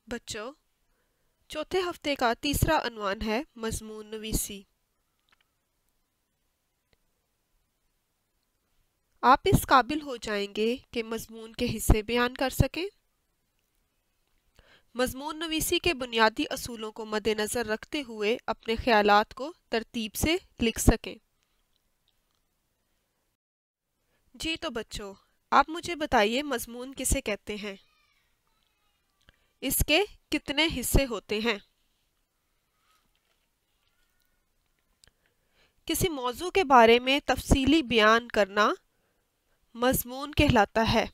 بچوں، چوتھے ہفتے کا تیسرا عنوان ہے مضمون نویسی۔ آپ اس قابل ہو جائیں گے کہ مضمون کے حصے بیان کر سکیں، مضمون نویسی کے بنیادی اصولوں کو مد نظر رکھتے ہوئے اپنے خیالات کو ترتیب سے لکھ سکیں۔ جی تو بچوں، آپ مجھے بتائیے مضمون کسے کہتے ہیں؟ اس کے کتنے حصے ہوتے ہیں؟ کسی موضوع کے بارے میں تفصیلی بیان کرنا مضمون کہلاتا ہے۔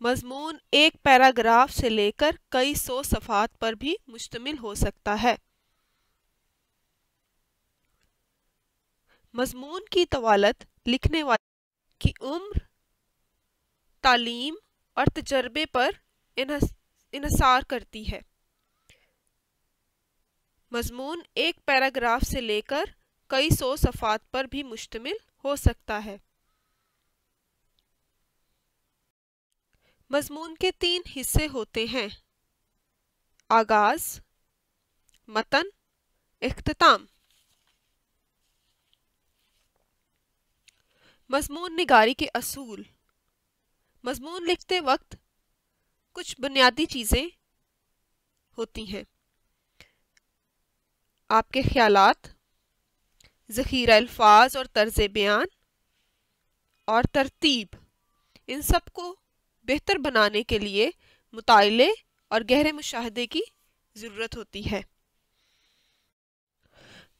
مضمون ایک پیراگراف سے لے کر کئی سو صفحات پر بھی مشتمل ہو سکتا ہے۔ مضمون کی طوالت لکھنے والے کی عمر، تعلیم اور تجربے پر انحصار کرتی ہے۔ مضمون ایک پیراگراف سے لے کر کئی سو صفحات پر بھی مشتمل ہو سکتا ہے۔ مضمون کے 3 حصے ہوتے ہیں: آغاز، متن، اختتام۔ مضمون نگاری کے اصول۔ مضمون لکھتے وقت کچھ بنیادی چیزیں ہوتی ہیں: آپ کے خیالات، ذخیرہ الفاظ اور طرز بیان، اور ترتیب۔ ان سب کو بہتر بنانے کے لیے مطالعے اور گہرے مشاہدے کی ضرورت ہوتی ہے۔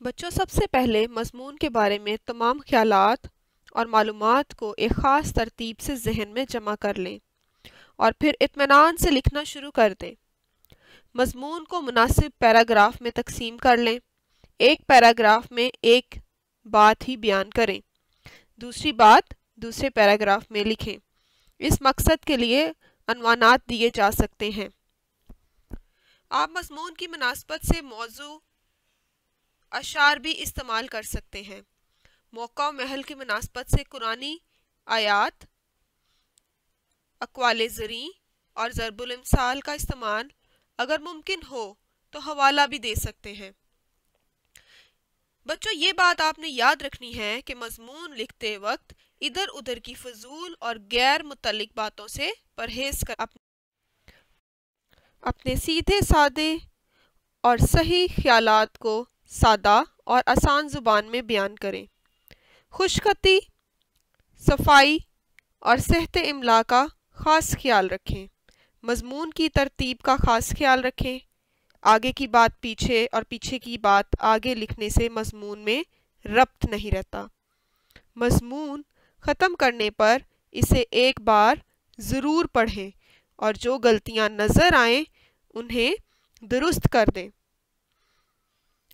بچوں، سب سے پہلے مضمون کے بارے میں تمام خیالات اور معلومات کو ایک خاص ترتیب سے ذہن میں جمع کر لیں اور پھر اطمینان سے لکھنا شروع کر دیں۔ مضمون کو مناسب پیراگراف میں تقسیم کر لیں۔ ایک پیراگراف میں ایک بات ہی بیان کریں، دوسری بات دوسرے پیراگراف میں لکھیں۔ اس مقصد کے لیے عنوانات دیے جا سکتے ہیں۔ آپ مضمون کی مناسبت سے موضوع، اشعار بھی استعمال کر سکتے ہیں۔ موقع و محل کی مناسبت سے قرآنی آیات، اقوال زریں اور ضرب الامثال کا استعمال، اگر ممکن ہو تو حوالہ بھی دے سکتے ہیں۔ بچوں، یہ بات آپ نے یاد رکھنی ہے کہ مضمون لکھتے وقت ادھر ادھر کی فضول اور غیر متعلق باتوں سے پرہیز کر اپنے سیدھے سادے اور صحیح خیالات کو سادہ اور آسان زبان میں بیان کریں۔ خوش خطی، صفائی اور صحت املا کا خاص خیال رکھیں۔ مضمون کی ترتیب کا خاص خیال رکھیں۔ آگے کی بات پیچھے اور پیچھے کی بات آگے لکھنے سے مضمون میں ربط نہیں رہتا۔ مضمون ختم کرنے پر اسے ایک بار ضرور پڑھیں اور جو غلطیاں نظر آئیں انہیں درست کر دیں۔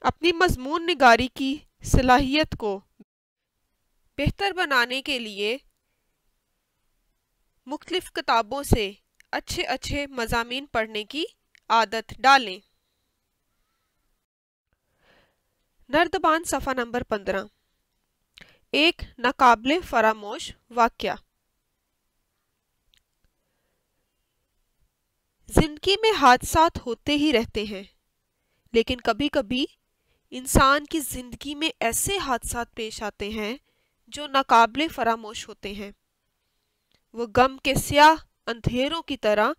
اپنی مضمون نگاری کی صلاحیت کو بہتر بنانے کے لیے مختلف کتابوں سے اچھے مضامین پڑھنے کی عادت ڈالیں۔ نردبان صفحہ نمبر 15۔ ایک ناقابل فراموش واقعہ۔ زندگی میں حادثات ہوتے ہی رہتے ہیں، لیکن کبھی کبھی انسان کی زندگی میں ایسے حادثات پیش آتے ہیں جو ناقابل فراموش ہوتے ہیں۔ وہ غم کے سیاہ اندھیروں کی طرح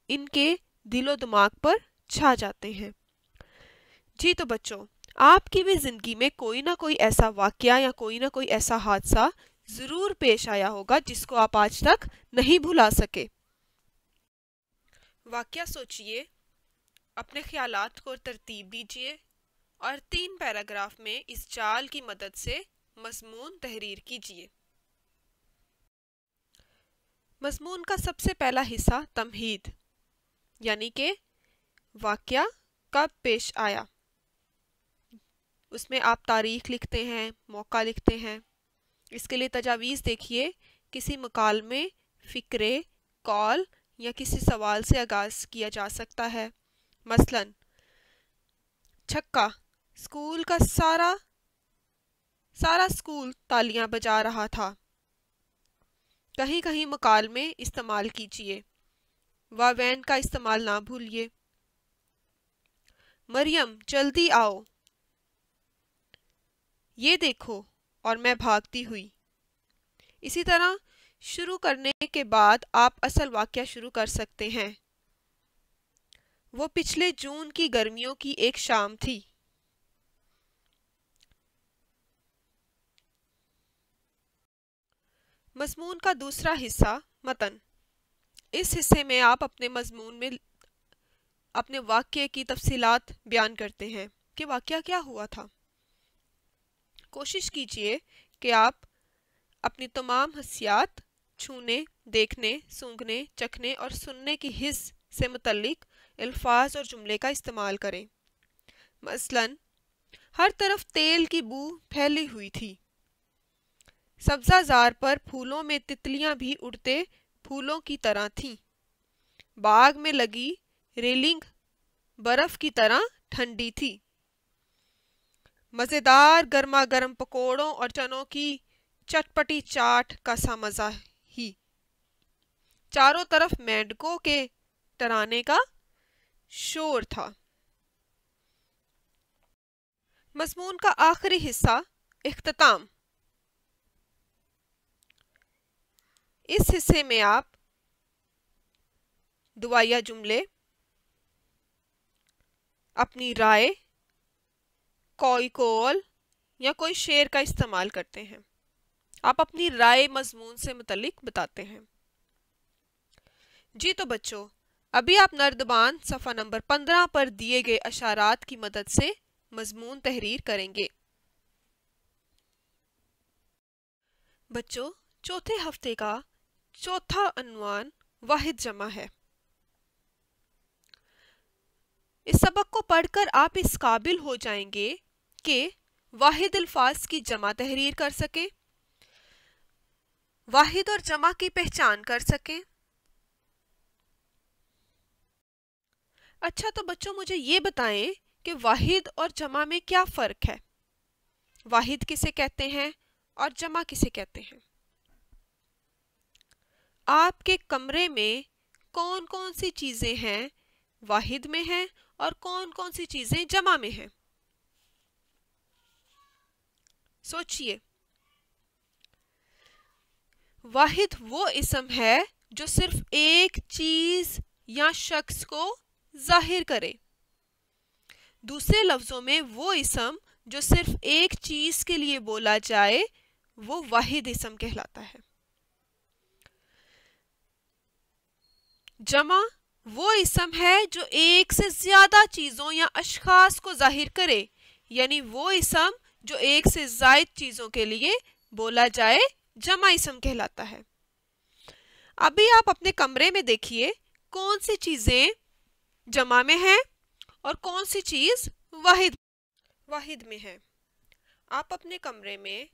ان کے دل و دماغ پر چھا جاتے ہیں۔ جی تو بچوں، آپ کی بھی زندگی میں کوئی نہ کوئی ایسا واقعہ یا کوئی نہ کوئی ایسا حادثہ ضرور پیش آیا ہوگا جس کو آپ آج تک نہیں بھلا سکے۔ واقعہ سوچئے، اپنے خیالات کو ترتیب دیجئے اور 3 پیراگراف میں اس چال کی مدد سے مضمون تحریر کیجئے۔ مضمون کا سب سے پہلا حصہ تمہید، یعنی کہ واقعہ کب پیش آیا۔ اس میں آپ تاریخ لکھتے ہیں، موقع لکھتے ہیں۔ اس کے لیے تجاویز دیکھیے۔ کسی مکالمے، فقرے، قول یا کسی سوال سے آغاز کیا جا سکتا ہے۔ مثلا، چھکا، اسکول کا سارا اسکول تالیاں بجا رہا تھا۔ کہیں کہیں مکالمے استعمال کیجیے۔ वावैन का इस्तेमाल ना भूलिए। मरियम जल्दी आओ, ये देखो, और मैं भागती हुई। इसी तरह शुरू करने के बाद आप असल वाक्या शुरू कर सकते हैं। वो पिछले जून की गर्मियों की एक शाम थी। मज़मून का दूसरा हिस्सा मतन। इस हिस्से में आप अपने मज़मून में अपने वाक्य की तफसीलात बयान करते हैं कि वाक़या क्या हुआ था। कोशिश कीजिए कि आप अपनी तमाम हसियात छूने, देखने, सूंघने, चखने और सुनने की हिस्स से मुतल्लिक अल्फाज और जुमले का इस्तेमाल करें। मसलन, हर तरफ तेल की बू फैली हुई थी। सब्ज़ाज़ार पर फूलों में तितलियां भी उड़ते फूलों की तरह थीं। बाग में लगी रेलिंग बर्फ की तरह ठंडी थी। मज़ेदार गर्मा गर्म पकोड़ों और चनों की चटपटी चाट का सा मज़ा ही। चारों तरफ मेंढकों के तराने का शोर था। मज़मून का आखिरी हिस्सा इख्तिताम। इस हिस्से में आप दुआया जुमले, अपनी राय, कोई कौल या कोई शेर का इस्तेमाल करते हैं। आप अपनी राय मज़मून से मुतल्लिक बताते हैं। जी तो बच्चों, अभी आप नर्दबान सफ़ा नंबर 15 पर दिए गए अशारात की मदद से मज़मून तहरीर करेंगे। बच्चों, चौथे हफ्ते का चौथा अनवान वाहिद जमा है। इस सबक को पढ़कर आप इस काबिल हो जाएंगे कि वाहिद अल्फाज की जमा तहरीर कर सकें, वाहिद और जमा की पहचान कर सकें। अच्छा, तो बच्चों मुझे ये बताएं कि वाहिद और जमा में क्या फ़र्क है। वाहिद किसे कहते हैं और जमा किसे कहते हैं? आपके कमरे में कौन कौन सी चीज़ें हैं वाहिद में हैं और कौन कौन सी चीज़ें जमा में हैं? सोचिए। वाहिद वो इस्म है जो सिर्फ एक चीज़ या शख्स को जाहिर करे। दूसरे लफ्ज़ों में वो इस्म जो सिर्फ एक चीज़ के लिए बोला जाए वो वाहिद इस्म कहलाता है। जमा वो इस्म है जो एक से ज्यादा चीजों या अशखास को जाहिर करे, यानी वो इस्म जो एक से ज्यादा चीजों के लिए बोला जाए जमा इस्म कहलाता है। अभी आप अपने कमरे में देखिए कौन सी चीजें जमा में है और कौन सी चीज वाहिद में है। आप अपने कमरे में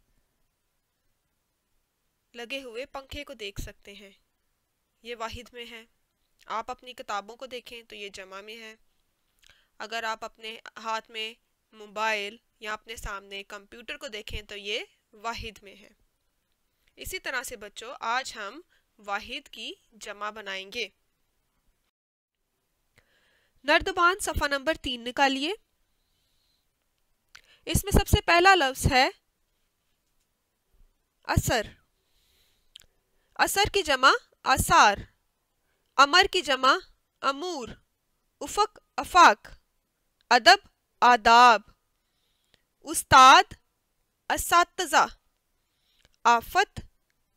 लगे हुए पंखे को देख सकते हैं, ये वाहिद में है। आप अपनी किताबों को देखें तो ये जमा में है। अगर आप अपने हाथ में मोबाइल या अपने सामने कंप्यूटर को देखें तो ये वाहिद में है। इसी तरह से बच्चों, आज हम वाहिद की जमा बनाएंगे। नर्दबान सफ़ा नंबर 3 निकालिए। इसमें सबसे पहला लफ्ज़ है असर। असर की जमा आसार, अमर की जमा अमूर, उफ़क़ अफ़ाक, अदब आदाब, उस्ताद असातिज़ा, आफत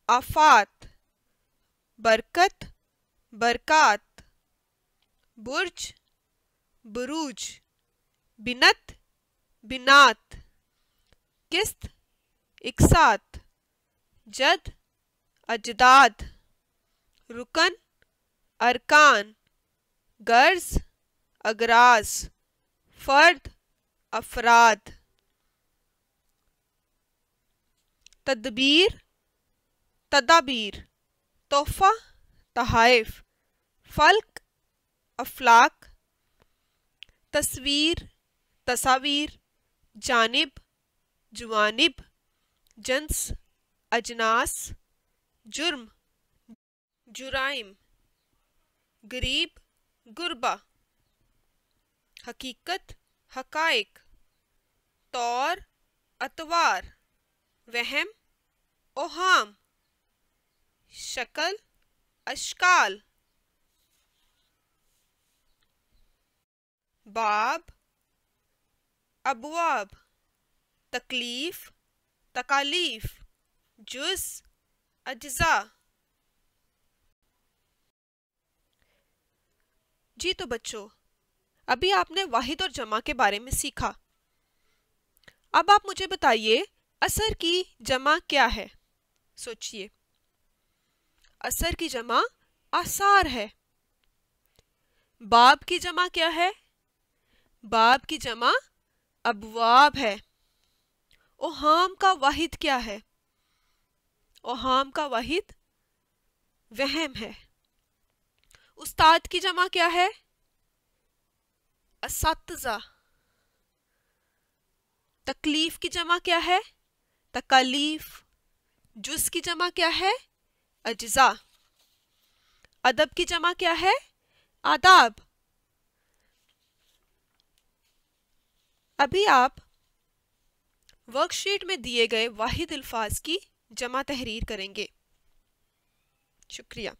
आफात, बरकत बरकात, बुर्ज बुरूज, बिनत बिनात, किस्त इकसात, जद अजदाद, रुकन अरकान, गर्ज अगराज, फर्द अफराद, तदबीर तदाबीर, तोहफा तहाइफ, फल्क अफलाक, तस्वीर तस्वीर, जानिब जुवानिब, जन्स अजनास, जुर्म जुराइम, गरीब गुरबा, हकीकत हकाइक, तौर अतवार, वहम ओहाम, शक्ल अशकाल, बाब अबवाब, तकलीफ तकालीफ, जुज़ अज्जा। जी तो बच्चों, अभी आपने वाहिद और जमा के बारे में सीखा। अब आप मुझे बताइए असर की जमा क्या है। सोचिए, असर की जमा आसार है। बाब की जमा क्या है? बाब की जमा अबवाब है। ओहाम का वाहिद क्या है? ओहाम का वाहिद वहम है। उस्ताद की जमा क्या है? असातिज़ा। तकलीफ की जमा क्या है? तकालीफ। जुज़ की जमा क्या है? अज्जा। अदब की जमा क्या है? आदाब। अभी आप वर्कशीट में दिए गए वाहिद अल्फाज की जमा तहरीर करेंगे। शुक्रिया।